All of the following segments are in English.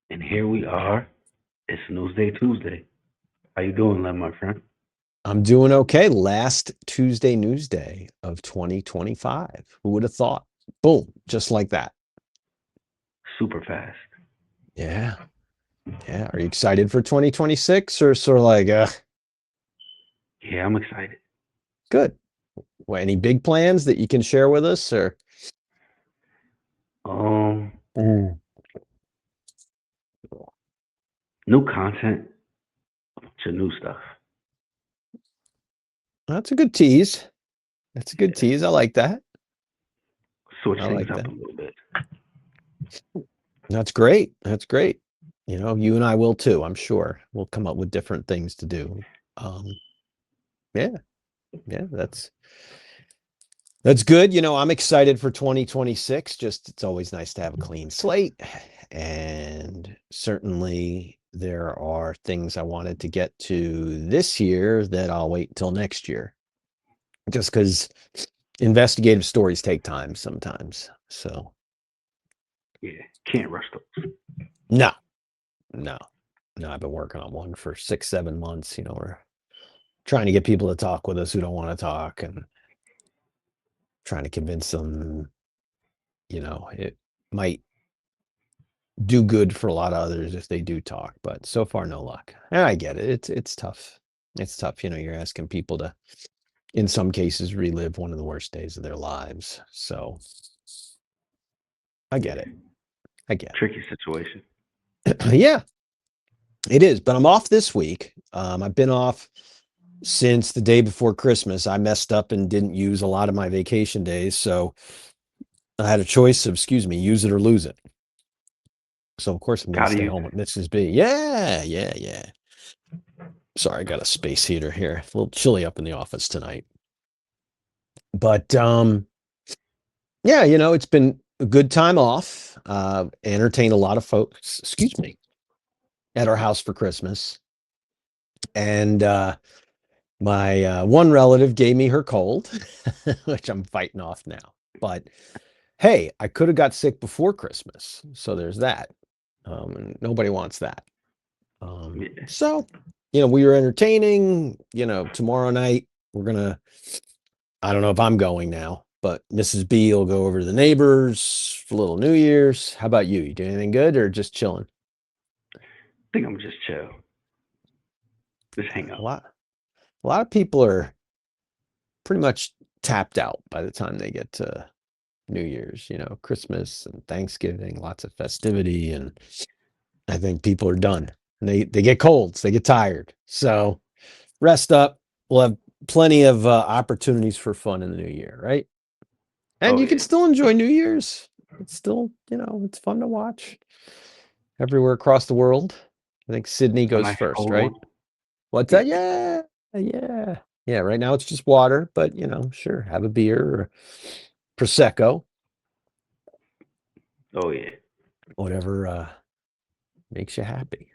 And here we are. It's Newsday Tuesday. How you doing, Len, my friend? I'm doing okay. Last Tuesday news day of 2025. Who would have thought? Boom, just like that. Super fast. Yeah. Yeah. Are you excited for 2026 or sort of like, Yeah, I'm excited. good. Well, any big plans that you can share with us or? Um, Mm. New content, to new stuff. That's a good tease. That's a good Yeah, tease. I like that. switch I things like up that. a little bit. That's great. That's great. You and I will too, I'm sure. We'll come up with different things to do. Um, yeah, yeah, that's good. I'm excited for 2026. Just it's always nice to have a clean slate. And certainly there are things I wanted to get to this year that I'll wait until next year. Just because investigative stories take time sometimes. So Yeah, can't rush those. no, no, no. I've been working on one for 6, 7 months. We're trying to get people to talk with us who don't want to talk and trying to convince them, it might do good for a lot of others if they do talk, but so far no luck. And I get it. It's tough. It's tough. You're asking people to, in some cases, relive one of the worst days of their lives. So I get Yeah, it. I get tricky situation. it. Yeah, it is. But I'm off this week. I've been off since the day before Christmas. I messed up and didn't use a lot of my vacation days. So I had a choice of, excuse me, use it or lose it. So of course I'm going to Gotta stay use home with Mrs. B. Yeah, yeah, yeah. Sorry, I got a space heater here. A little chilly up in the office tonight. But yeah, it's been a good time off. Entertained a lot of folks, excuse me, at our house for Christmas. And my one relative gave me her cold, which I'm fighting off now. But hey, I could have got sick before Christmas. So there's that. And nobody wants that. it. Yeah. So, we were entertaining, tomorrow night we're gonna, I don't know if I'm going now, but Mrs. B will go over to the neighbors for little New Year's. How about you? You do anything good or just chilling? I think I'm just chill. Just hang A out. lot of people are pretty much tapped out by the time they get to New Year's, Christmas and Thanksgiving, lots of festivity, and I think people are done. And they get colds, they get tired. So rest up. We'll have plenty of opportunities for fun in the new year, right? And Oh you can yeah. still enjoy New Year's. It's still, it's fun to watch everywhere across the world. I think Sydney A goes nice first, cold one. right? What's Yeah. that? Yeah, yeah, yeah. Right now it's just water, but sure, have a beer or prosecco, Oh yeah. whatever makes you happy.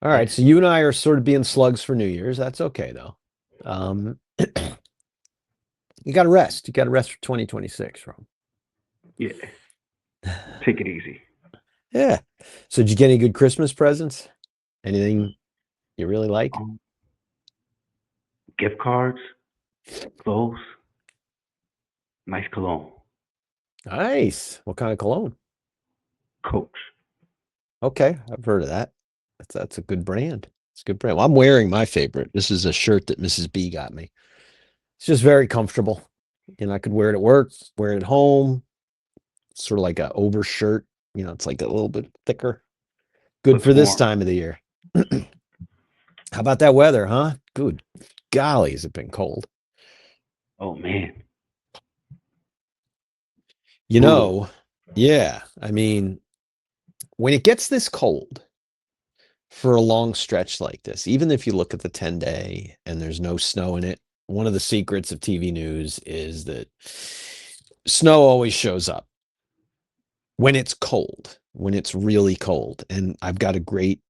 All Yeah. right, so you and I are sort of being slugs for New Year's. That's okay though. Um, you got to rest. You got to rest for 2026, Ron. Yeah. Take it easy. Yeah. So did you get any good Christmas presents? Anything you really like? Um, Gift cards, clothes, nice cologne, Nice. What kind of cologne? Coach. Okay, I've heard of that. That's a good brand. It's a good brand. Well, I'm wearing my favorite. This is a shirt that Mrs. B got me. It's just very comfortable. I could wear it at work, wear it at home. Sort of like a over shirt. It's like a little bit thicker. Good Looks for this warm. time of the year. How about that weather, huh? Good golly, has it been cold? Oh man. You Brutal. know, yeah. I mean, when it gets this cold for a long stretch like this, even if you look at the 10-day and there's no snow in it, one of the secrets of TV news is that snow always shows up when it's cold, when it's really cold. And I've got a great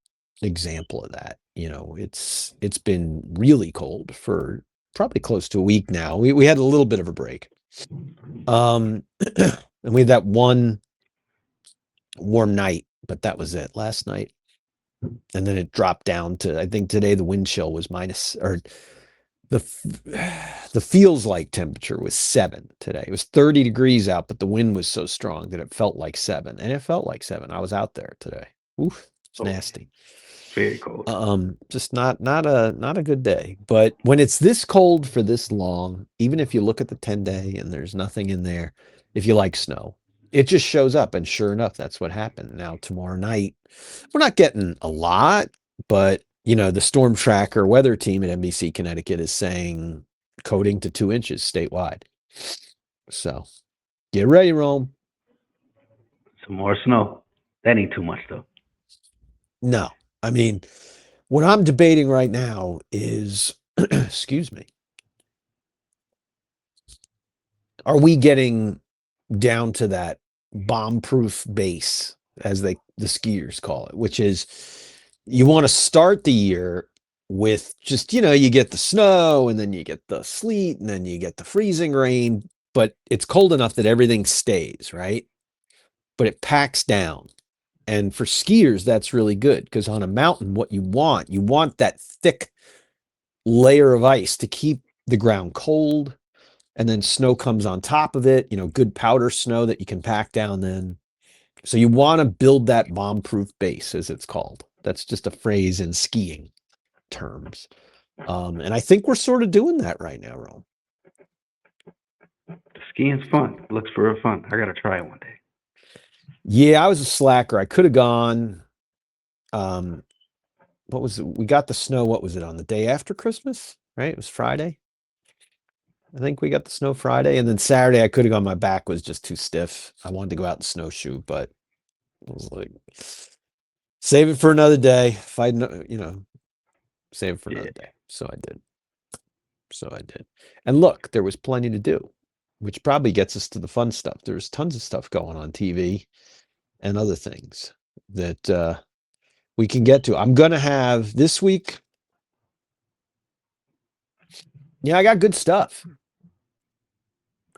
example of that. It's been really cold for probably close to a week now. We had a little bit of a break. And we had that one warm night, but that was it last night. And then it dropped down to, I think today the wind chill was minus, or the the feels like temperature was 7 today. It was 30 degrees out, but the wind was so strong that it felt like 7, and it felt like 7. I was out there today. Oof, it's Oh, nasty. very cold. Just not a good day. But when it's this cold for this long, even if you look at the 10-day and there's nothing in there, if you like snow, it just shows up. And sure enough, that's what happened. Now tomorrow night, we're not getting a lot, but the storm tracker weather team at NBC Connecticut is saying coating to 2 inches statewide. So get ready, Rome. Some more snow. That ain't too much though. No, I mean, what I'm debating right now is, excuse me, are we getting down to that bomb-proof base, as the skiers call it, which is you want to start the year with just, you get the snow and then you get the sleet and then you get the freezing rain, but it's cold enough that everything stays, right? But it packs down. And for skiers, that's really good because on a mountain, what you want that thick layer of ice to keep the ground cold, and then snow comes on top of it, good powder snow that you can pack down then. So you want to build that bomb-proof base, as it's called. That's just a phrase in skiing terms. And I think we're sort of doing that right now, Rome. The skiing's fun. It looks for real fun. I gotta try it one day. Yeah, I was a slacker. I could have gone. What was it? We got the snow. What was it, on the day after Christmas? Right? It was Friday. I think we got the snow Friday, and then Saturday I could have gone. My back was just too stiff. I wanted to go out and snowshoe, but I was like, save it for another day. If I, save it for Yeah. another day. So I did. And look, there was plenty to do, which probably gets us to the fun stuff. There's tons of stuff going on TV and other things that we can get to. I'm going to have this week. Yeah, I got good stuff.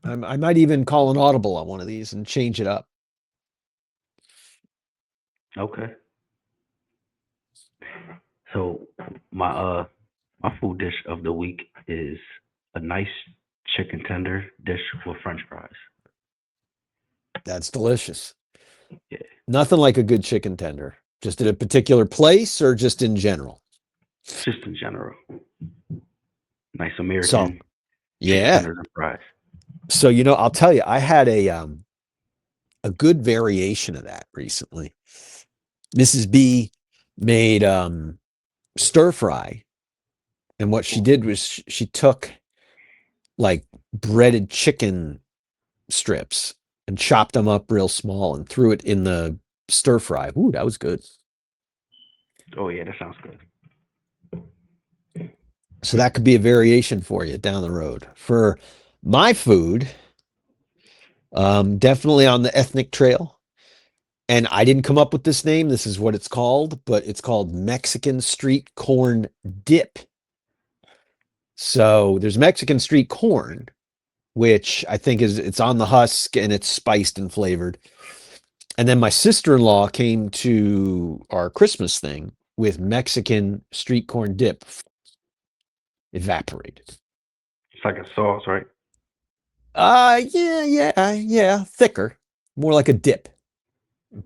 I might even call an audible on one of these and change it up. Okay. So my food dish of the week is a nice chicken tender dish with French fries. That's delicious. Yeah. Nothing like a good chicken tender. Just at a particular place or just in general? Just in general. Nice So, American chicken yeah. tenders and fries. So, I'll tell you, I had a good variation of that recently. Mrs. B made stir fry, and what she did was she took like breaded chicken strips and chopped them up real small and threw it in the stir fry. Ooh, that was good. Oh yeah, that sounds good. So that could be a variation for you down the road. For my food, definitely on the ethnic trail. And I didn't come up with this name. This is what it's called, but it's called Mexican street corn dip. So there's Mexican street corn, which I think it's on the husk and it's spiced and flavored. And then my sister-in-law came to our Christmas thing with Mexican street corn dip evaporated. It's like a sauce, right? Yeah, thicker, more like a dip.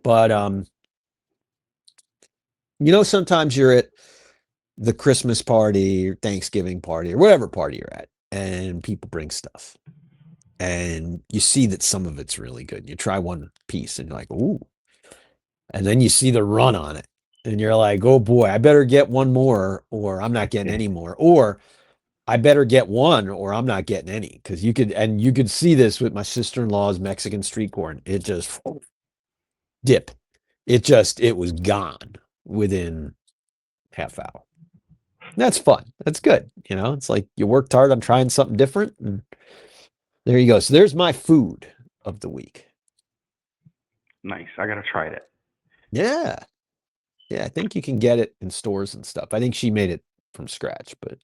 But sometimes you're at the Christmas party or Thanksgiving party or whatever party you're at, and people bring stuff. And you see that some of it's really good. You try one piece and you're like, ooh. And then you see the run on it. And you're like, oh boy, I better get one more, or I'm not getting any more. Or I better get one, or I'm not getting any. Because you could see this with my sister-in-law's Mexican street corn. It just dip. It was gone within half hour. That's fun. That's good. It's like you worked hard on trying something different, and there you go. So there's my food of the week. Nice. I gotta try that. Yeah. Yeah, I think you can get it in stores and stuff. I think she made it from scratch, but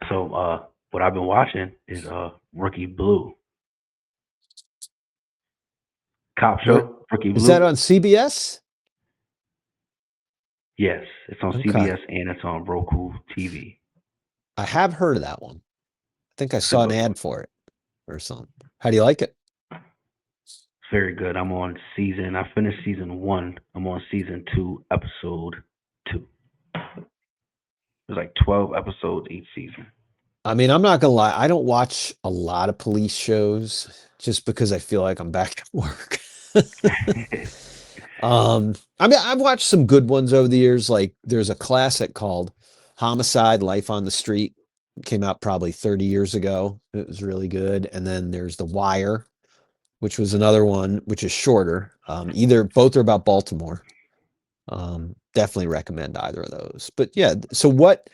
So, what I've been watching is Rookie Blue. Cop What show, Rookie is that Blue. on CBS? Yes, it's on Okay. CBS and it's on Roku TV. I have heard of that one. I think I It's a saw an good one. ad for it or something. How do you like it? It's very good. I'm on season. I finished season one. I'm on season two, episode two. There's like 12 episodes each season. I mean, I'm not gonna lie, I don't watch a lot of police shows just because I feel like I'm back to work. I mean, I've watched some good ones over the years. Like there's a classic called Homicide: Life on the Street. It came out probably 30 years ago. It was really good. And then there's The Wire, which was another one, which is shorter. Either both are about Baltimore. Definitely recommend either of those. But yeah, so what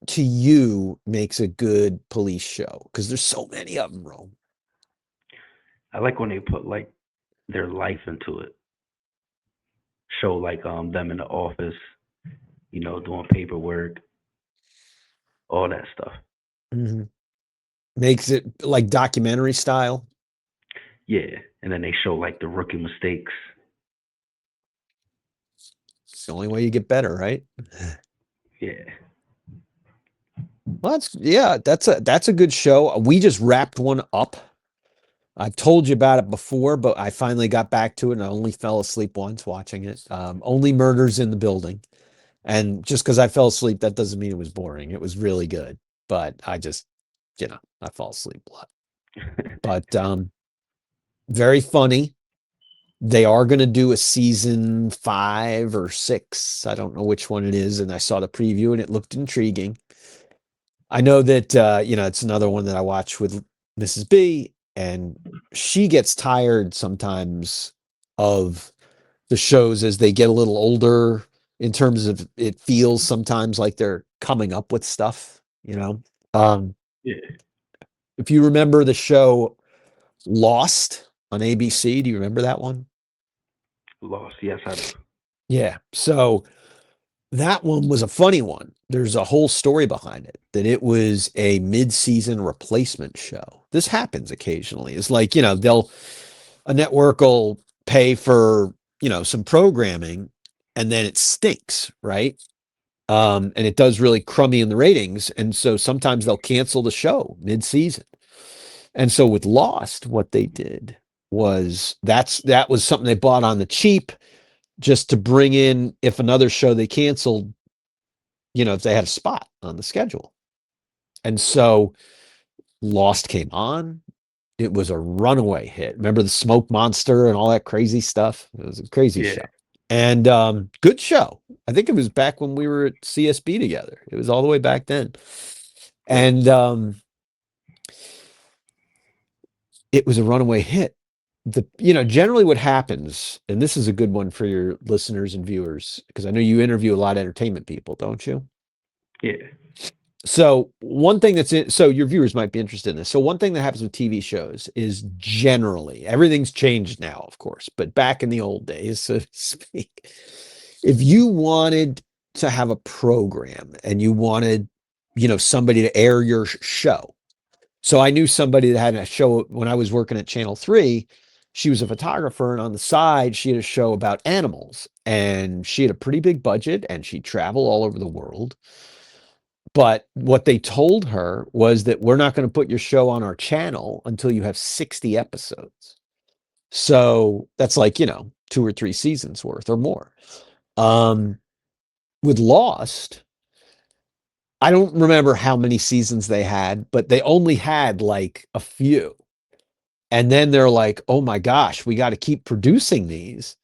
to you makes a good police show? Because there's so many of them, Rome. I like when they put like their life into it. Show like them in the office, doing paperwork, all that stuff. Mhm. Makes it like documentary style. Yeah, and then they show like the rookie mistakes. It's the only way you get better, right? Yeah, Well, that's a good show. We just wrapped one up. I've told you about it before, but I finally got back to it and I only fell asleep once watching it. Only Murders in the Building. And just because I fell asleep, that doesn't mean it was boring. It was really good. But I just, I fall asleep a lot. But very funny. They are going to do a season 5 or 6. I don't know which one it is. And I saw the preview and it looked intriguing. I know that it's another one that I watch with Mrs. B, and she gets tired sometimes of the shows as they get a little older. In terms of, it feels sometimes like they're coming up with stuff. Um, yeah. if you remember the show Lost on ABC, do you remember that one? Lost. Yes, I do. Yeah. So that one was a funny one. There's a whole story behind it, that it was a mid-season replacement show. This happens occasionally. It's like, a network will pay for, some programming and then it stinks, right? And it does really crummy in the ratings. And so sometimes they'll cancel the show mid-season. And so with Lost, what they did was that was something they bought on the cheap just to bring in, if another show they canceled, if they had a spot on the schedule. And so Lost came on. It was a runaway hit. Remember the smoke monster and all that crazy stuff? It was a crazy Yeah. show. And good show. I think it was back when we were at CSB together. It was all the way back then. Yep. And it was a runaway hit. Generally what happens, and this is a good one for your listeners and viewers, because I know you interview a lot of entertainment people, don't you? Yeah. So one thing so your viewers might be interested in this. So one thing that happens with TV shows is generally, everything's changed now, of course, but back in the old days, so to speak, if you wanted to have a program and you wanted, somebody to air your show. So I knew somebody that had a show when I was working at Channel 3. She was a photographer, and on the side, she had a show about animals, and she had a pretty big budget and she'd travel all over the world. But what they told her was that we're not going to put your show on our channel until you have 60 episodes. So that's like, 2 or 3 seasons worth or more. Um, with Lost, I don't remember how many seasons they had, but they only had like a few. And then they're like, oh my gosh, we got to keep producing these.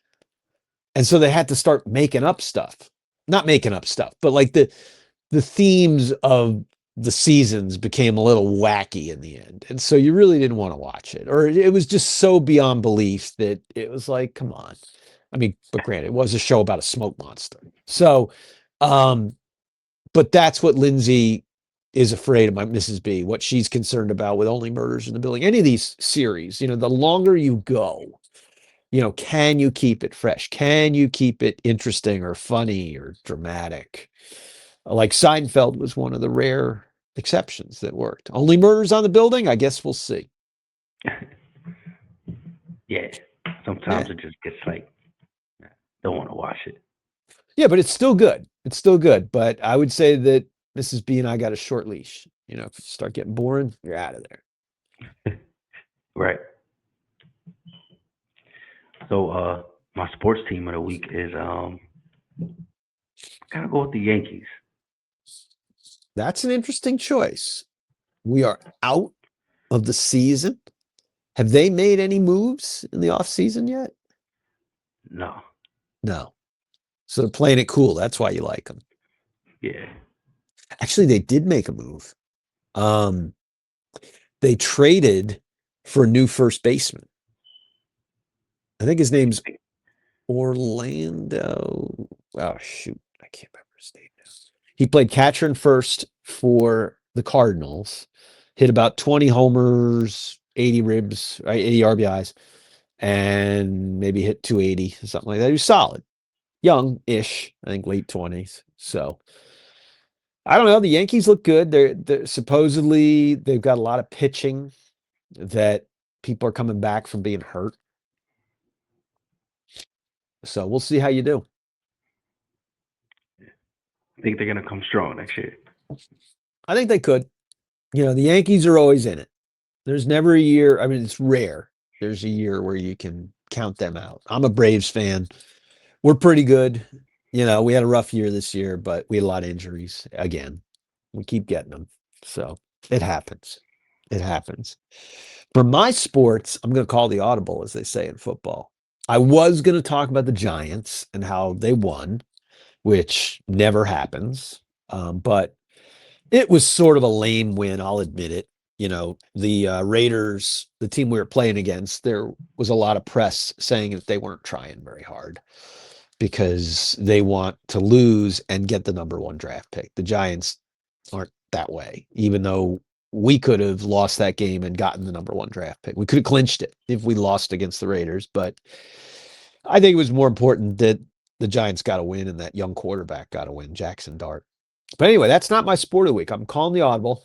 And so they had to start making up stuff. Not making up stuff, but like the themes of the seasons became a little wacky in the end. And so you really didn't want to watch it. Or it was just so beyond belief that it was like, come on. I mean, but granted, it was a show about a smoke monster. So, but that's what Lindsay is afraid of, my Mrs. B, what she's concerned about with Only Murders in the Building. Any of these series, the longer you go, can you keep it fresh? Can you keep it interesting or funny or dramatic? Like Seinfeld was one of the rare exceptions that worked. Only Murders on the Building? I guess we'll see. Yeah. Yeah. Sometimes it just gets like, don't want to watch it. Yeah, but it's still good. It's still good. But I would say that Mrs. B and I got a short leash. You know, if you start getting boring, you're out of there. Right. So my sports team of the week is gotta go with the Yankees. That's an interesting choice. We are out of the season. Have they made any moves in the off season yet? No. No. So they're playing it cool. That's why you like them. Yeah. Actually, they did make a move. Um, they traded for a new first baseman. I think his name's Orlando. Oh shoot, I can't remember his name now. He played catcher and first for the Cardinals. Hit about 20 homers, 80 ribs, right, 80 RBIs, and maybe hit 280, something like that. He was solid, young-ish, I think late 20s. So I don't know. The Yankees look good. They're supposedly they've got a lot of pitching that people are coming back from being hurt. So we'll see how you do. I think they're gonna come strong next year. I think they could. You know, the Yankees are always in it. There's never a year. I mean, it's rare. There's a year where you can count them out. I'm a Braves fan. We're pretty good. You know, we had a rough year this year, but we had a lot of injuries again. We keep getting them. So it happens. It happens. For my sports, I'm going to call the audible, as they say in football. I was going to talk about the Giants and how they won, which never happens. But it was sort of a lame win, I'll admit it. You know, the Raiders, the team we were playing against, there was a lot of press saying that they weren't trying very hard because they want to lose and get the number one draft pick. The Giants aren't that way, even though we could have lost that game and gotten the number one draft pick. We could have clinched it if we lost against the Raiders, but I think it was more important that the Giants got a win and that young quarterback got a win, Jackson Dart. But anyway, that's not my sport of the week. I'm calling the audible.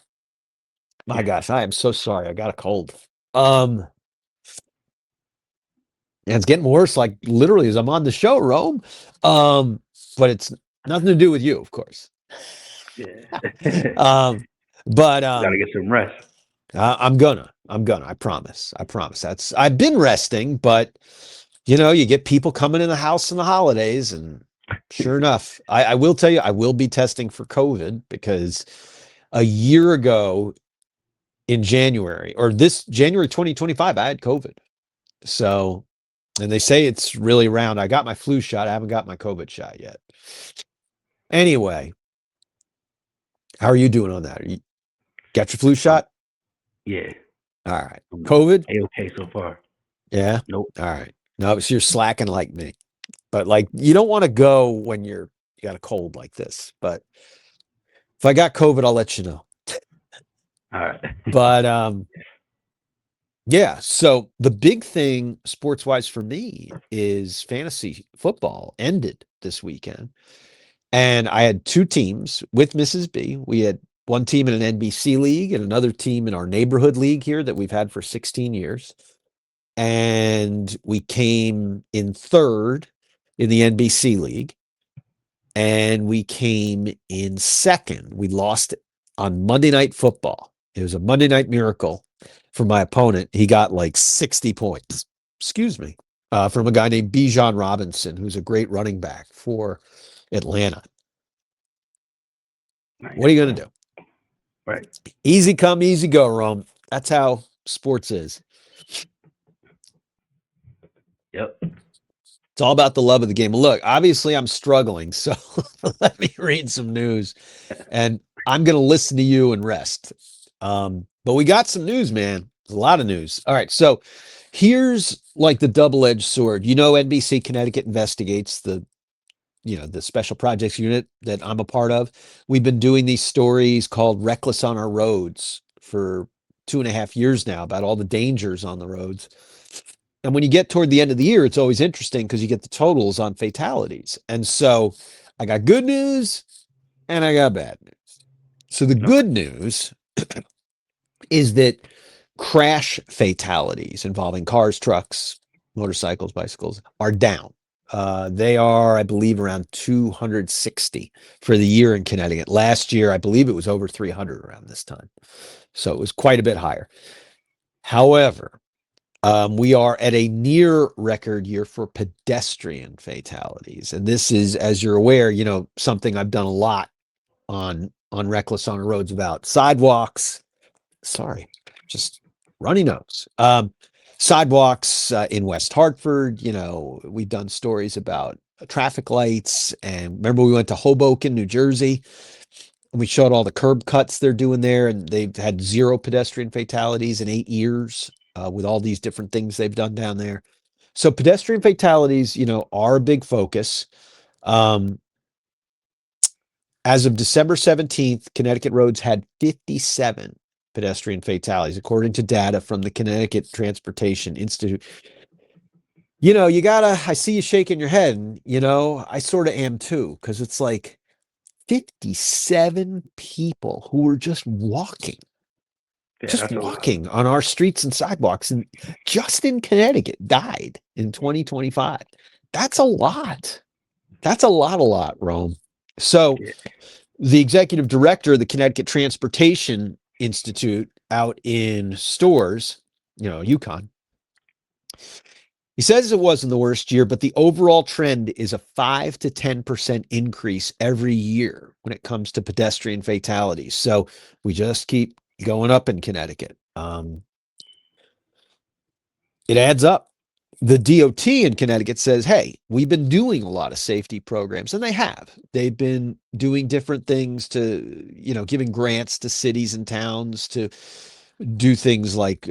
My gosh, I am so sorry. I got a cold. And it's getting worse, like literally as I'm on the show, Rome. But it's nothing to do with you, of course. Yeah. But Gotta get some rest. I'm gonna, I promise. I've been resting, but you know, you get people coming in the house in the holidays, and sure enough, I will tell you, I will be testing for COVID because a year ago in January, or this January 2025, I had COVID. So, and they say it's really around. I got my flu shot. I haven't got my COVID shot yet. Anyway, how are you doing on that? You got your flu shot? Yeah. All right. I'm COVID? A-okay so far. Yeah. Nope. All right. No, so you're slacking like me. But like you don't want to go when you got a cold like this. But if I got COVID, I'll let you know. All right. But yeah, so the big thing sports wise for me is fantasy football ended this weekend. And I had two teams with Mrs. B. We had one team in an NBC league and another team in our neighborhood league here that we've had for 16 years. And we came in third in the NBC league. And we came in second. We lost on Monday Night Football. It was a Monday Night Miracle for my opponent. He got like 60 points, excuse me, from a guy named Bijan Robinson, who's a great running back for Atlanta. Nice. What are you going to do? Right. Easy come, easy go, Rome. That's how sports is. Yep. It's all about the love of the game. Look, obviously I'm struggling, so let me read some news, and I'm going to listen to you and rest. But we got some news, man. There's a lot of news. All right, so here's like the double-edged sword. You know, NBC Connecticut investigates the special projects unit that I'm a part of. We've been doing these stories called Reckless on Our Roads for 2.5 years now about all the dangers on the roads. And when you get toward the end of the year, it's always interesting because you get the totals on fatalities. And so I got good news and I got bad news. So the good news is that crash fatalities involving cars, trucks, motorcycles, bicycles, are down. They are, I believe, around 260 for the year in Connecticut. Last year, I believe it was over 300 around this time. So it was quite a bit higher. However, we are at a near record year for pedestrian fatalities. And this is, as you're aware, something I've done a lot on Reckless on Our Roads about sidewalks. Sorry, just runny nose. Sidewalks in West Hartford. We've done stories about traffic lights. And remember, we went to Hoboken, New Jersey, and we showed all the curb cuts they're doing there, and they've had 0 pedestrian fatalities in 8 years with all these different things they've done down there. So pedestrian fatalities, are a big focus. As of December 17th, Connecticut roads had 57 pedestrian fatalities, according to data from the Connecticut Transportation Institute. I see you shaking your head, and, I sort of am too, because it's like 57 people who were just walking on our streets and sidewalks, and just in Connecticut died in 2025. That's a lot. That's a lot, Rome. So the executive director of the Connecticut Transportation Institute out in Stores, Yukon, he says it wasn't the worst year, but the overall trend is a 5 to 10% increase every year when it comes to pedestrian fatalities. So we just keep going up in Connecticut. It adds up. The DOT in Connecticut says, hey, we've been doing a lot of safety programs, and they have. They've been doing different things to, giving grants to cities and towns to do things like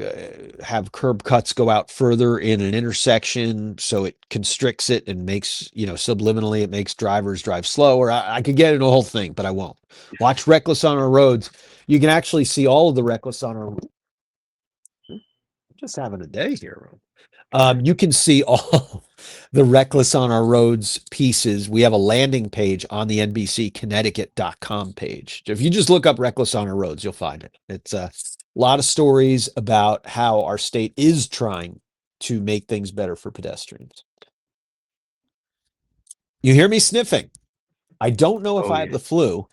have curb cuts go out further in an intersection so it constricts it and makes, subliminally, it makes drivers drive slower. I could get into a whole thing, but I won't. Watch Reckless on Our Roads. You can actually see all of the Reckless on Our Roads. Just having a day here. You can see all the Reckless on Our Roads pieces. We have a landing page on the NBCConnecticut.com page. If you just look up Reckless on Our Roads, you'll find it. It's a lot of stories about how our state is trying to make things better for pedestrians. You hear me sniffing. I don't know if I have the flu.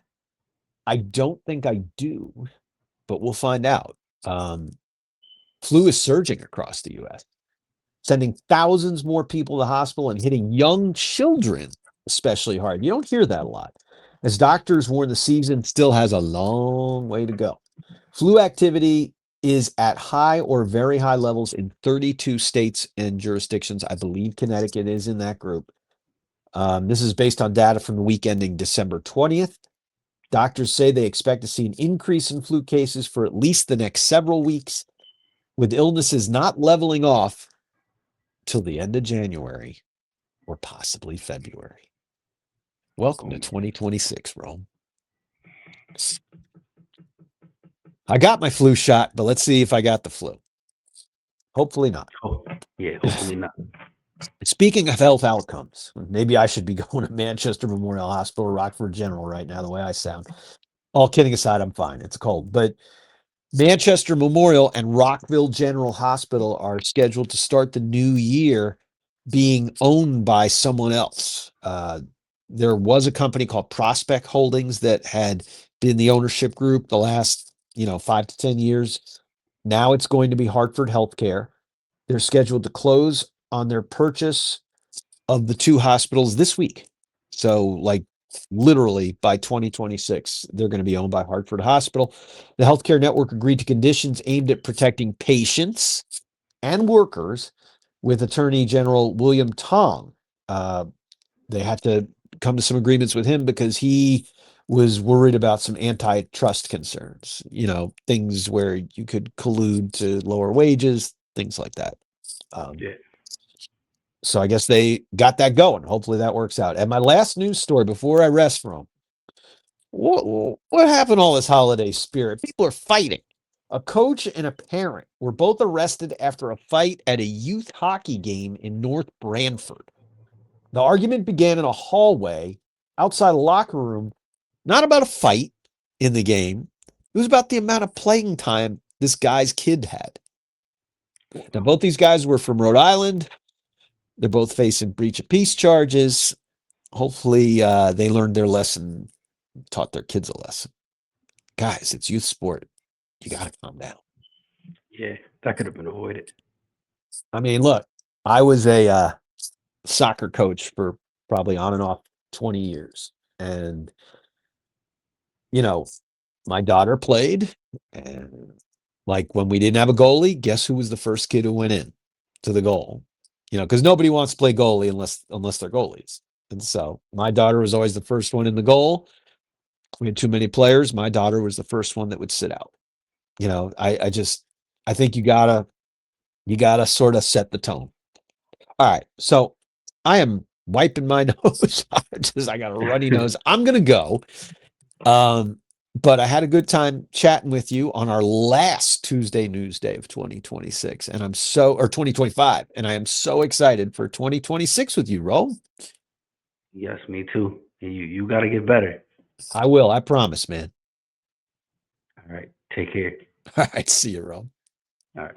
I don't think I do, but we'll find out. Flu is surging across the U.S., sending thousands more people to the hospital and hitting young children especially hard. You don't hear that a lot, as doctors warn the season still has a long way to go. Flu activity is at high or very high levels in 32 states and jurisdictions. I believe Connecticut is in that group. This is based on data from the week ending December 20th. Doctors say they expect to see an increase in flu cases for at least the next several weeks, with illnesses not leveling off till the end of January or possibly February. Welcome to 2026, Rome. I got my flu shot, but let's see if I got the flu. Hopefully not. Hopefully not. Speaking of health outcomes, maybe I should be going to Manchester Memorial Hospital or Rockford General right now, the way I sound. All kidding aside, I'm fine. It's cold. But Manchester Memorial and Rockville General Hospital are scheduled to start the new year being owned by someone else. There was a company called Prospect Holdings that had been the ownership group the last, 5 to 10 years. Now it's going to be Hartford Healthcare. They're scheduled to close on their purchase of the 2 hospitals this week. So, like, literally by 2026, they're going to be owned by Hartford Hospital. The healthcare network agreed to conditions aimed at protecting patients and workers with Attorney General William Tong. They had to come to some agreements with him because he was worried about some antitrust concerns, things where you could collude to lower wages, things like that. So I guess they got that going. Hopefully that works out. And my last news story before I rest from what happened all this holiday spirit? People are fighting. A coach and a parent were both arrested after a fight at a youth hockey game in North Branford. The argument began in a hallway outside a locker room, not about a fight in the game. It was about the amount of playing time this guy's kid had. Now, both these guys were from Rhode Island. They're both facing breach of peace charges. Hopefully, they learned their lesson, taught their kids a lesson. Guys, it's youth sport. You got to calm down. Yeah, that could have been avoided. I mean, look, I was a soccer coach for probably on and off 20 years. And, you know, my daughter played. And like when we didn't have a goalie, guess who was the first kid who went in to the goal? Because nobody wants to play goalie unless they're goalies. And so my daughter was always the first one in the goal. We had too many players. My daughter was the first one that would sit out. I think you gotta sort of set the tone. All right. So I am wiping my nose. I got a runny nose. I'm gonna go. But I had a good time chatting with you on our last Tuesday news day of 2026. And or 2025. And I am so excited for 2026 with you, Ro. Yes, me too. And you got to get better. I will. I promise, man. All right. Take care. All right. See you, Ro. All right.